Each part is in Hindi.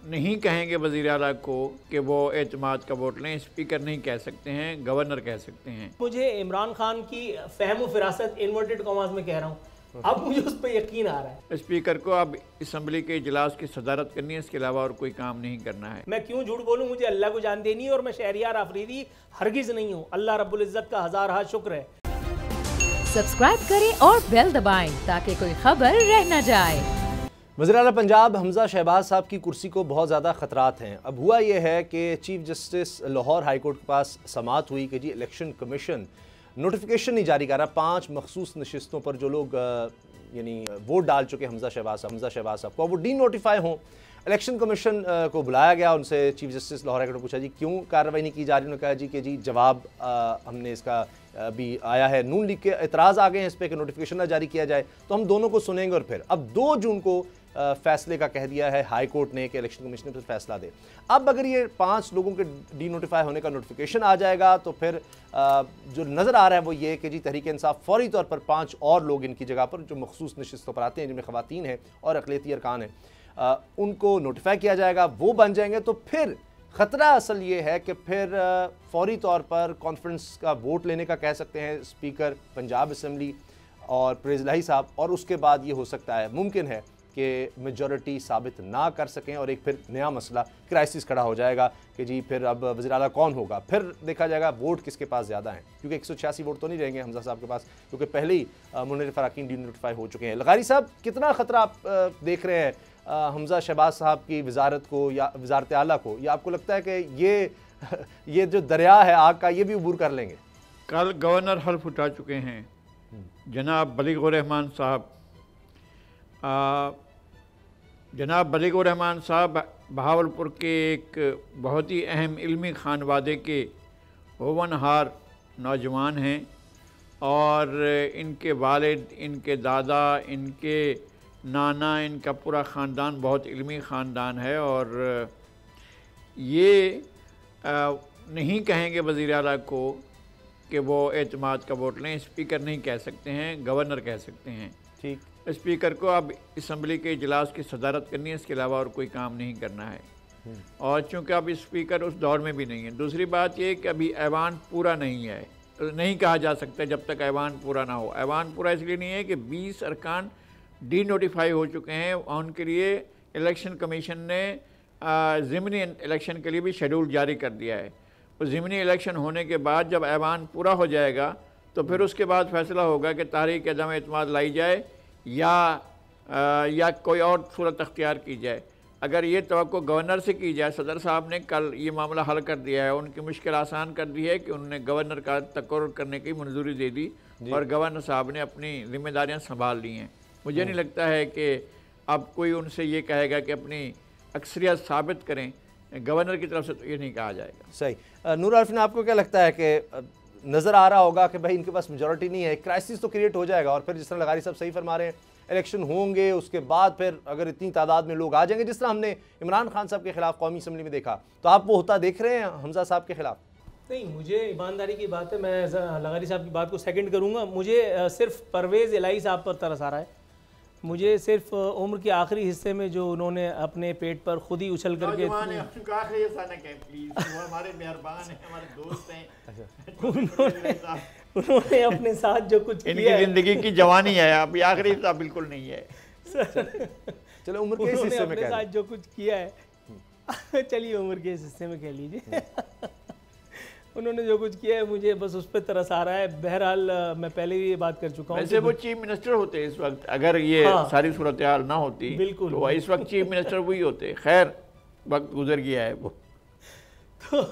नहीं कहेंगे वज़ीर आला को कि वो एतमाद का वोट लें। स्पीकर नहीं कह सकते हैं, गवर्नर कह सकते हैं। मुझे इमरान खान की फहम फिरासत इन्वर्टेड कॉमास में कह रहा हूँ, अब मुझे उस पर यकीन आ रहा है। स्पीकर को अब असम्बली के इजलास की सदारत करनी है, इसके अलावा और कोई काम नहीं करना है। मैं क्यों झूठ बोलूँ, मुझे अल्लाह को जान देनी है और मैं शहरियार आफरीदी हरगिज़ नहीं हूँ। अल्लाह रब्बुल इज़्ज़त का हज़ार हाथ शुक्र है। सब्सक्राइब करें और बेल दबाएं ताकि कोई खबर रह न जाए। वज़ीर आला पंजाब हमजा शहबाज साहब की कुर्सी को बहुत ज़्यादा ख़तरात हैं। अब हुआ यह है कि chief justice Lahore high court के पास समाअत हुई कि जी इलेक्शन कमीशन नोटिफिकेशन नहीं जारी कर रहा 5 मखसूस नशिस्तों पर जो लोग यानी वोट डाल चुके हमजा शहबाज साहब को वो डी नोटिफाई हों। इलेक्शन कमीशन को बुलाया गया, उनसे chief justice Lahore high court ने पूछा जी क्यों कार्रवाई नहीं की जा रही। उन्होंने कहा जी कि जी जवाब हमने इसका भी आया है, नून लीग के एतराज़ आ गए हैं इस पर कि नोटिफिकेशन ना जारी किया जाए, तो हम दोनों को सुनेंगे। और फिर अब 2 जून को फैसले का कह दिया है हाई कोर्ट ने कि इलेक्शन कमीशन पर फैसला दे। अब अगर ये 5 लोगों के डी नोटिफाई होने का नोटिफिकेशन आ जाएगा तो फिर जो नज़र आ रहा है वो ये कि जी तहरीक इंसाफ फौरी तौर पर 5 और लोग इनकी जगह पर जो मखसूस नशिस्तों पर आते हैं, जिनमें ख़वातीन हैं और अक़लियती अरकान हैं, उनको नोटिफाई किया जाएगा, वो बन जाएंगे। तो फिर ख़तरा असल ये है कि फिर फौरी तौर पर कॉन्फ्रेंस का वोट लेने का कह सकते हैं स्पीकर पंजाब असम्बली और परवेज़ इलाही साहब, और उसके बाद ये हो सकता है, मुमकिन है कि मेजॉरिटी साबित ना कर सकें और एक फिर नया मसला क्राइसिस खड़ा हो जाएगा कि जी फिर अब वज़ीर आला कौन होगा। फिर देखा जाएगा वोट किसके पास ज़्यादा हैं, क्योंकि 186 वोट तो नहीं रहेंगे हमजा साहब के पास, क्योंकि पहले ही मुनव्वर फ़राकीन डी नोटिफाई हो चुके हैं। लगारी साहब, कितना ख़तरा आप देख रहे हैं हमजा शहबाज साहब की वजारत को या वजारत आला को, या आपको लगता है कि ये जो दरिया है आग का, ये भी अबूर कर लेंगे? कल गवर्नर हल्फ उठा चुके हैं जनाब बलीगुर रहमान साहब। जनाब बलीगुर रहमान साहब बहावलपुर के एक बहुत ही अहम इल्मी खानवादे के होनहार नौजवान हैं और इनके वालिद, इनके दादा, इनके नाना, इनका पूरा ख़ानदान बहुत इल्मी ख़ानदान है। और ये नहीं कहेंगे वज़ीर आला को कि वो एतमाद का वोट लें। स्पीकर नहीं कह सकते हैं, गवर्नर कह सकते हैं। ठीक, स्पीकर को अब असम्बली के इजलास की सदारत करनी है, इसके अलावा और कोई काम नहीं करना है। और चूँकि अब स्पीकर उस दौर में भी नहीं है। दूसरी बात ये कि अभी ऐवान पूरा नहीं है, नहीं कहा जा सकता जब तक ऐवान पूरा ना हो। ऐवान पूरा इसलिए नहीं है कि 20 अरकान डी नोटिफाई हो चुके हैं, उनके लिए इलेक्शन कमीशन ने ज़िमनी इलेक्शन के लिए भी शेड्यूल जारी कर दिया है। और ज़िमनी इलेक्शन होने के बाद जब ऐवान पूरा हो जाएगा तो फिर उसके बाद फैसला होगा कि तारीख अदम एतमाद लाई जाए या कोई और सूरत अख्तियार की जाए। अगर ये तवक्को गवर्नर से की जाए, सदर साहब ने कल ये मामला हल कर दिया है, उनकी मुश्किल आसान कर दी है कि उन्होंने गवर्नर का तकर्रुर करने की मंजूरी दे दी और गवर्नर साहब ने अपनी जिम्मेदारियाँ संभाल ली हैं। मुझे नहीं लगता है कि अब कोई उनसे ये कहेगा कि अपनी अक्सरियत साबित करें, गवर्नर की तरफ से तो ये नहीं कहा जाएगा। सही। नूर आरिफिन, आपको क्या लगता है कि नज़र आ रहा होगा कि भाई इनके पास मेजॉरिटी नहीं है, क्राइसिस तो क्रिएट हो जाएगा और फिर जिस तरह लगारी साहब सही फरमा रहे हैं, इलेक्शन होंगे, उसके बाद फिर अगर इतनी तादाद में लोग आ जाएंगे, जिस तरह हमने इमरान खान साहब के खिलाफ कौमी असम्बली में देखा, तो आप वो होता देख रहे हैं हमजा साहब के खिलाफ? नहीं, मुझे ईमानदारी की बात है, मैं लगारी साहब की बात को सेकंड करूँगा। मुझे सिर्फ परवेज़ इलाही साहब पर तरस आ रहा है। मुझे सिर्फ उम्र के आखिरी हिस्से में जो उन्होंने अपने पेट पर खुद ही उछल करके उन्होंने अपने साथ जो कुछ किया, जिंदगी की जवानी है, अभी आखिरी हिस्सा बिल्कुल नहीं है। चलो उम्र के हिस्से में अपने साथ जो कुछ किया है, चलिए उम्र के हिस्से में कह लीजिए, उन्होंने जो कुछ किया है मुझे बस उस पर तरस आ रहा है। बहरहाल मैं पहले भी ये बात कर चुका हूँ। वैसे वो चीफ मिनिस्टर होते इस वक्त, अगर ये सारी सूरत हाल ना होती बिल्कुल तो इस वक्त चीफ मिनिस्टर वही होते। खैर, वक्त गुजर गया है वो। तो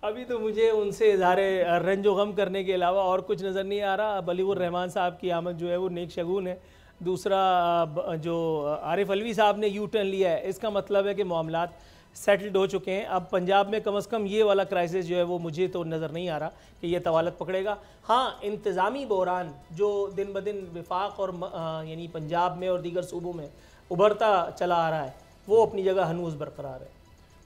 अभी तो मुझे उनसे इज़हार रंजो गम करने के अलावा और कुछ नज़र नहीं आ रहा। बलीगुर रहमान साहब की आमद जो है वो नेक शगुन है। दूसरा, जो आरिफ अलवी साहब ने यू टर्न लिया है, इसका मतलब है कि मामलात सेटल्ड हो चुके हैं। अब पंजाब में कम अज़ कम ये वाला क्राइसिस जो है वो मुझे तो नज़र नहीं आ रहा कि ये तवालत पकड़ेगा। हाँ, इंतज़ामी बहरान जो दिन ब दिन विफाक और यानी पंजाब में और दीगर सूबों में उभरता चला आ रहा है, वो अपनी जगह हनूज़ बरकरार है।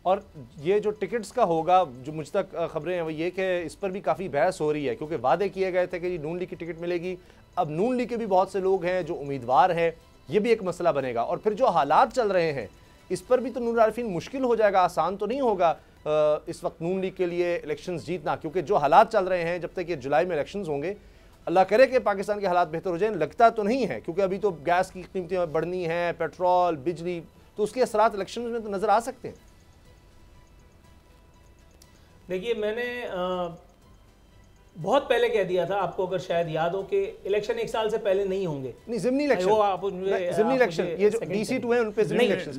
और ये जो टिकट्स का होगा, जो मुझ तक खबरें हैं वो ये कि इस पर भी काफ़ी बहस हो रही है, क्योंकि वादे किए गए थे कि जी नून लीग की टिकट मिलेगी। अब नून लीग के भी बहुत से लोग हैं जो उम्मीदवार हैं, ये भी एक मसला बनेगा। और फिर जो हालात चल रहे हैं इस पर भी तो नूर आरिफीन मुश्किल हो जाएगा, आसान तो नहीं होगा इस वक्त नून लीग के लिए इलेक्शंस जीतना, क्योंकि जो हालात चल रहे हैं, जब तक ये जुलाई में इलेक्शंस होंगे, अल्लाह करे कि पाकिस्तान के हालात बेहतर हो जाएं, लगता तो नहीं है, क्योंकि अभी तो गैस की कीमतें बढ़नी हैं, पेट्रोल, बिजली, तो उसके असरात इलेक्शन में तो नज़र आ सकते हैं। देखिए, मैंने बहुत पहले कह दिया था आपको, अगर शायद याद हो, कि इलेक्शन 1 साल से पहले नहीं होंगे। नहीं, ज़िमनी इलेक्शन, ज़िमनी इलेक्शन, ये जो DC2 है उन पे ज़िमनी इलेक्शन,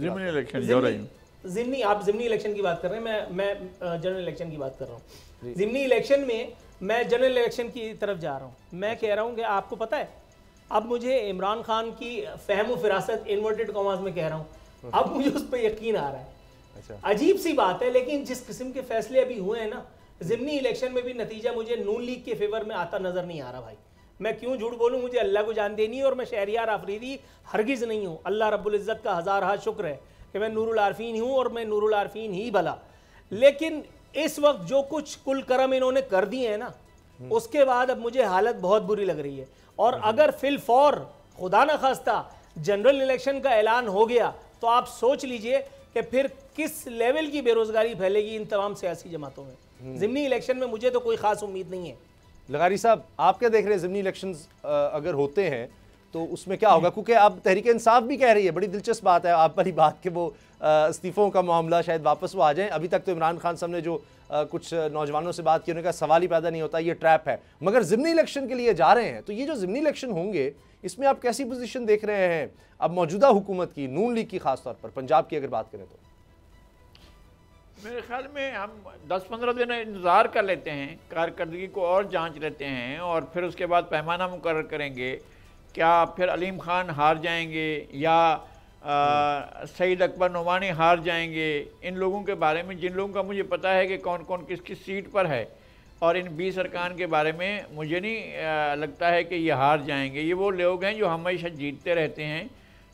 आप ज़िमनी इलेक्शन की बात कर रहे हैं, मैं जनरल इलेक्शन की बात कर रहा हूँ। ज़िमनी इलेक्शन में मैं जनरल इलेक्शन की तरफ जा रहा हूँ। मैं कह रहा हूँ कि आपको पता है, अब मुझे इमरान खान की फहम व फिरासत इन्वर्टेड कॉमास में कह रहा हूँ, अब मुझे उस पर यकीन आ रहा है। अजीब सी बात है, लेकिन जिस किस्म के फैसले अभी हुए हैं ना, ज़िमनी इलेक्शन में भी नतीजा मुझे नून लीग के फेवर में आता नजर नहीं आ रहा भाई। मैं क्यों झूठ बोलूं, मुझे अल्लाह को जान देनी है, और मैं शहरियार आफरीदी हरगिज़ नहीं हूँ। अल्लाह रब्बुल इज़्ज़त का हज़ार हाथ शुक्र है कि मैं नूरुल आरफीन हूँ, और मैं नूरुल आरफीन ही भला। लेकिन इस वक्त जो कुछ कुल करम इन्होंने कर दिए हैं ना, उसके बाद अब मुझे हालत बहुत बुरी लग रही है। और अगर फिल फौर खुदा न खास्ता जनरल इलेक्शन का ऐलान हो गया, तो आप सोच लीजिए कि फिर किस लेवल की बेरोजगारी फैलेगी इन तमाम सियासी जमातों में। ज़िमनी इलेक्शन में मुझे तो कोई खास उम्मीद नहीं है। लगारी साहब, आप क्या देख रहे हैं, ज़िमनी इलेक्शंस अगर होते हैं तो उसमें क्या होगा? क्योंकि अब तहरीक इंसाफ भी कह रही है, बड़ी दिलचस्प बात है आप वाली बात, कि वो इस्तीफ़ों का मामला शायद वापस वो आ जाएं। अभी तक तो इमरान खान साहब ने जो कुछ नौजवानों से बात की, उन्होंने कहा सवाल ही पैदा नहीं होता, ये ट्रैप है। मगर ज़िमनी इलेक्शन के लिए जा रहे हैं, तो ये जो ज़िमनी इलेक्शन होंगे, इसमें आप कैसी पोजीशन देख रहे हैं अब मौजूदा हुकूमत की, नून लीग की, खासतौर पर पंजाब की अगर बात करें तो? मेरे ख्याल में हम 10-15 दिन इंतज़ार कर लेते हैं, कारकर्दगी को और जांच लेते हैं, और फिर उसके बाद पैमाना मुकर्रर करेंगे। क्या फिर अलीम खान हार जाएंगे या सईद अकबर नोमानी हार जाएंगे? इन लोगों के बारे में, जिन लोगों का मुझे पता है कि कौन कौन किस किस सीट पर है, और इन 20 अरकान के बारे में मुझे नहीं लगता है कि ये हार जाएंगे। ये वो लोग हैं जो हमेशा जीतते रहते हैं।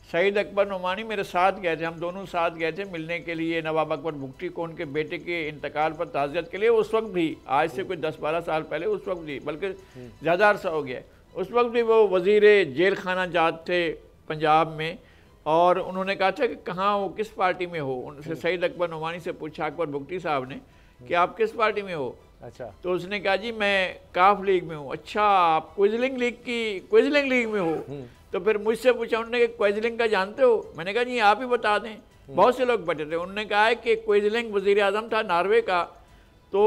सईद अकबर नोमानी मेरे साथ गए थे, हम दोनों साथ गए थे मिलने के लिए नवाब अकबर भुगटी को, उनके बेटे के इंतकाल पर ताज़ियत के लिए। उस वक्त भी, आज से कोई 10-12 साल पहले, उस वक्त भी, बल्कि ज़्यादा अरसा हो गया, उस वक्त भी वो वज़ीर जेल खाना जात थे पंजाब में, और उन्होंने कहा था कि कहाँ हो, किस पार्टी में हो। उनसे सईद अकबर नोमानी से पूछा अकबर भुगटी साहब ने कि आप किस पार्टी में हो? अच्छा, तो उसने कहा जी मैं काफ लीग में हूँ। अच्छा, आप क्विजलिंग लीग में हो? तो फिर मुझसे पूछा उन्होंने कि क्विजलिंग का जानते हो? मैंने कहा जी आप ही बता दें। बहुत से लोग बैठे थे। उन्होंने कहा है कि क्विजलिंग वज़ीर आज़म था नॉर्वे का, तो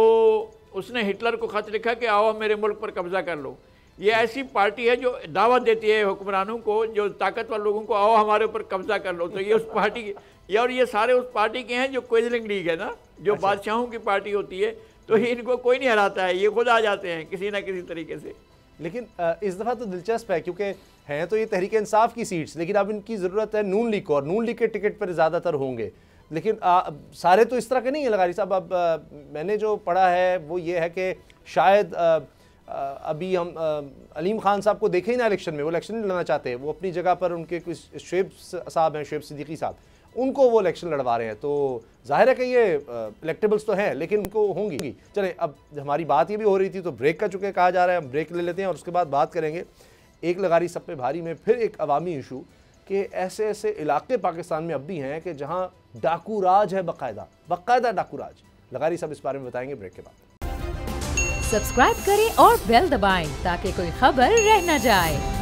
उसने हिटलर को ख़त लिखा कि आओ मेरे मुल्क पर कब्ज़ा कर लो। ये ऐसी पार्टी है जो दावत देती है हुक्मरानों को, जो ताकतवर लोगों को, आओ हमारे ऊपर कब्ज़ा कर लो। तो ये उस पार्टी की, और ये सारे उस पार्टी के हैं जो क्विजलिंग लीग है ना, जो बादशाहों की पार्टी होती है। तो इनको कोई नहीं हराता है, ये खुद आ जाते हैं किसी ना किसी तरीके से। लेकिन इस दफ़ा तो दिलचस्प है, क्योंकि हैं तो ये तहरीक इंसाफ की सीट्स, लेकिन अब इनकी ज़रूरत है नून लीग को, और नून लीग के टिकट पर ज़्यादातर होंगे। लेकिन सारे तो इस तरह के नहीं है लगारी साहब। अब मैंने जो पढ़ा है वो ये है कि शायद अभी हम अलीम खान साहब को देखें ही ना इलेक्शन में, वो इलेक्शन नहीं लड़ना चाहते। वो अपनी जगह पर उनके कुछ शुएब साहब हैं, शुएब सिद्दीकी साहब, उनको वो इलेक्शन लड़वा रहे हैं। तो जाहिर है कि ये इलेक्टेबल्स तो हैं, लेकिन उनको होंगी। चलें, अब हमारी बात ये भी हो रही थी, तो ब्रेक का चूँकि कहा जा रहा है, हम ब्रेक ले लेते हैं और उसके बाद बात करेंगे एक लगारी सब पे भारी में फिर एक अवामी इशू, कि ऐसे ऐसे इलाके पाकिस्तान में अब भी हैं कि जहाँ डाकू राज है, बाकायदा डाकू राज। लगारी सब इस बारे में बताएंगे ब्रेक के बाद। सब्सक्राइब करें और बेल दबाएं ताकि कोई खबर रह न जाए।